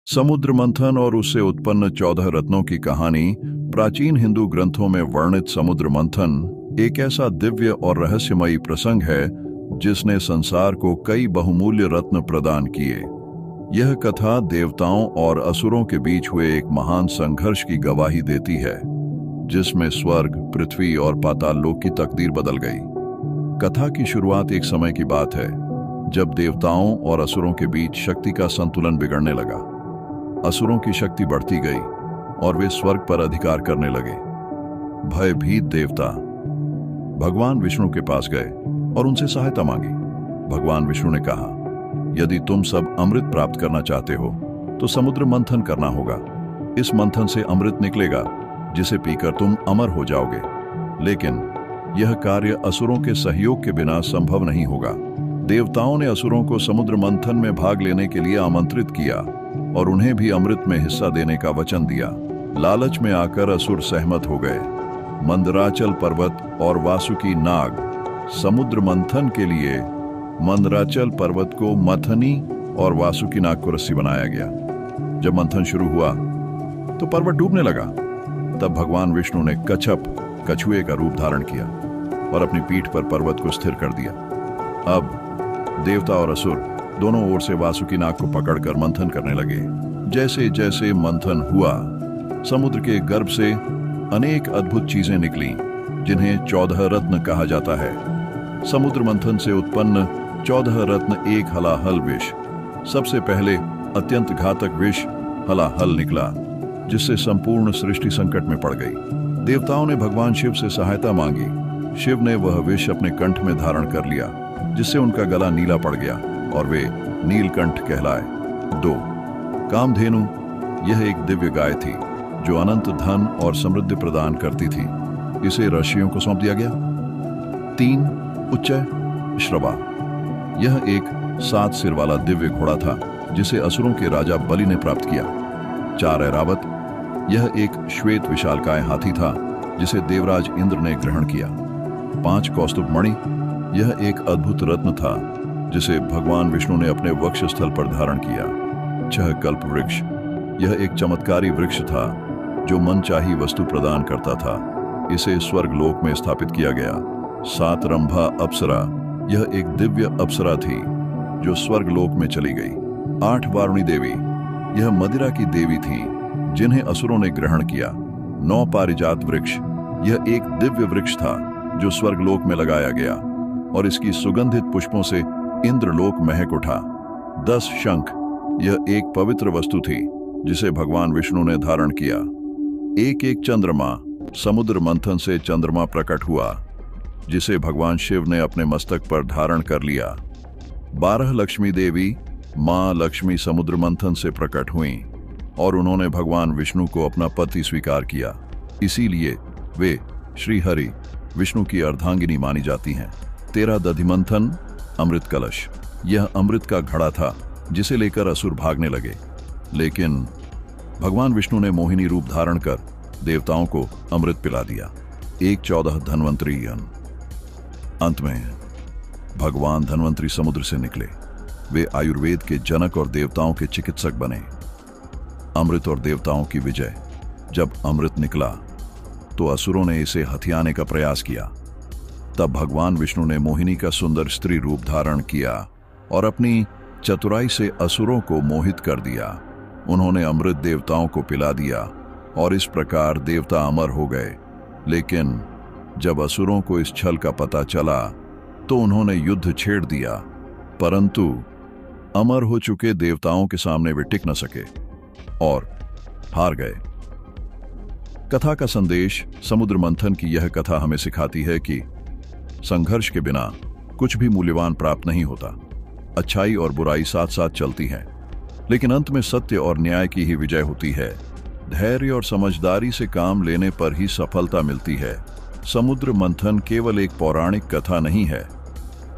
समुद्र मंथन और उससे उत्पन्न 14 रत्नों की कहानी। प्राचीन हिंदू ग्रंथों में वर्णित समुद्र मंथन एक ऐसा दिव्य और रहस्यमयी प्रसंग है जिसने संसार को कई बहुमूल्य रत्न प्रदान किए। यह कथा देवताओं और असुरों के बीच हुए एक महान संघर्ष की गवाही देती है, जिसमें स्वर्ग, पृथ्वी और पाताल लोक की तकदीर बदल गई। कथा की शुरुआत एक समय की बात है जब देवताओं और असुरों के बीच शक्ति का संतुलन बिगड़ने लगा। असुरों की शक्ति बढ़ती गई और वे स्वर्ग पर अधिकार करने लगे। भयभीत देवता भगवान विष्णु के पास गए और उनसे सहायता मांगी। भगवान विष्णु ने कहा, यदि तुम सब अमृत प्राप्त करना चाहते हो तो समुद्र मंथन करना होगा। इस मंथन से अमृत निकलेगा जिसे पीकर तुम अमर हो जाओगे। लेकिन यह कार्य असुरों के सहयोग के बिना संभव नहीं होगा। देवताओं ने असुरों को समुद्र मंथन में भाग लेने के लिए आमंत्रित किया और उन्हें भी अमृत में हिस्सा देने का वचन दिया। लालच में आकर असुर सहमत हो गए। मंदराचल पर्वत और वासुकी नाग समुद्र मंथन के लिए मंदराचल पर्वत को मथनी और वासुकी नाग को रस्सी बनाया गया। जब मंथन शुरू हुआ तो पर्वत डूबने लगा। तब भगवान विष्णु ने कछुए का रूप धारण किया और अपनी पीठ पर पर्वत को स्थिर कर दिया। अब देवता और असुर दोनों ओर से वासुकी नाग को पकड़कर मंथन करने लगे। जैसे जैसे मंथन हुआ, समुद्र के गर्भ से अनेक अद्भुत चीजें निकलीं, जिन्हें 14 रत्न कहा जाता है। समुद्र मंथन से उत्पन्न 14 रत्न एक हलाहल विष। सबसे पहले अत्यंत घातक विष हलाहल निकला, जिससे संपूर्ण सृष्टि संकट में पड़ गई। देवताओं ने भगवान शिव से सहायता मांगी। शिव ने वह विष अपने कंठ में धारण कर लिया, जिससे उनका गला नीला पड़ गया और वे नीलकंठ कहलाए। 2. कामधेनु। यह एक दिव्य गाय थी जो अनंत धन और समृद्धि प्रदान करती थी। इसे ऋषियों को सौंप दिया गया। 3. उच्चैःश्रवा। यह एक 7 सिर वाला दिव्य घोड़ा था जिसे असुरों के राजा बलि ने प्राप्त किया। 4. ऐरावत। यह एक श्वेत विशालकाय हाथी था जिसे देवराज इंद्र ने ग्रहण किया। 5. कौस्तुभ मणि। यह एक अद्भुत रत्न था जिसे भगवान विष्णु ने अपने वक्ष स्थल पर धारण किया। 6. कल्प वृक्ष। यह एक चमत्कारी वृक्ष था जो मनचाही वस्तु प्रदान करता था। इसे स्वर्ग लोक में स्थापित किया गया। 7. रंभा अप्सरा। यह एक दिव्य अप्सरा थी जो स्वर्ग लोक में चली गई। 8. वारुणी देवी। यह मदिरा की देवी थी जिन्हें असुरों ने ग्रहण किया। 9. पारिजात वृक्ष। यह एक दिव्य वृक्ष था जो स्वर्ग लोक में लगाया गया और इसकी सुगंधित पुष्पों से इंद्रलोक महक उठा। 10. शंख। यह एक पवित्र वस्तु थी जिसे भगवान विष्णु ने धारण किया। 1. चंद्रमा। समुद्र मंथन से चंद्रमा प्रकट हुआ जिसे भगवान शिव ने अपने मस्तक पर धारण कर लिया। 12. लक्ष्मी देवी। मां लक्ष्मी समुद्र मंथन से प्रकट हुईं और उन्होंने भगवान विष्णु को अपना पति स्वीकार किया। इसीलिए वे श्री हरि विष्णु की अर्धांगिनी मानी जाती हैं। 13. दधिमंथन अमृत कलश। यह अमृत का घड़ा था जिसे लेकर असुर भागने लगे, लेकिन भगवान विष्णु ने मोहिनी रूप धारण कर देवताओं को अमृत पिला दिया। 14. धन्वंतरी यन। अंत में भगवान धन्वंतरी समुद्र से निकले। वे आयुर्वेद के जनक और देवताओं के चिकित्सक बने। अमृत और देवताओं की विजय। जब अमृत निकला तो असुरों ने इसे हथियाने का प्रयास किया। तब भगवान विष्णु ने मोहिनी का सुंदर स्त्री रूप धारण किया और अपनी चतुराई से असुरों को मोहित कर दिया। उन्होंने अमृत देवताओं को पिला दिया और इस प्रकार देवता अमर हो गए। लेकिन जब असुरों को इस छल का पता चला तो उन्होंने युद्ध छेड़ दिया, परंतु अमर हो चुके देवताओं के सामने वे टिक न सके और हार गए। कथा का संदेश। समुद्र मंथन की यह कथा हमें सिखाती है कि संघर्ष के बिना कुछ भी मूल्यवान प्राप्त नहीं होता। अच्छाई और बुराई साथ साथ चलती हैं, लेकिन अंत में सत्य और न्याय की ही विजय होती है। धैर्य और समझदारी से काम लेने पर ही सफलता मिलती है। समुद्र मंथन केवल एक पौराणिक कथा नहीं है,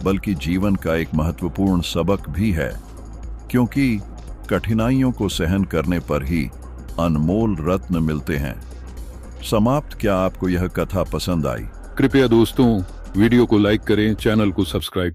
बल्कि जीवन का एक महत्वपूर्ण सबक भी है, क्योंकि कठिनाइयों को सहन करने पर ही अनमोल रत्न मिलते हैं। समाप्त। क्या आपको यह कथा पसंद आई? कृपया दोस्तों वीडियो को लाइक करें, चैनल को सब्सक्राइब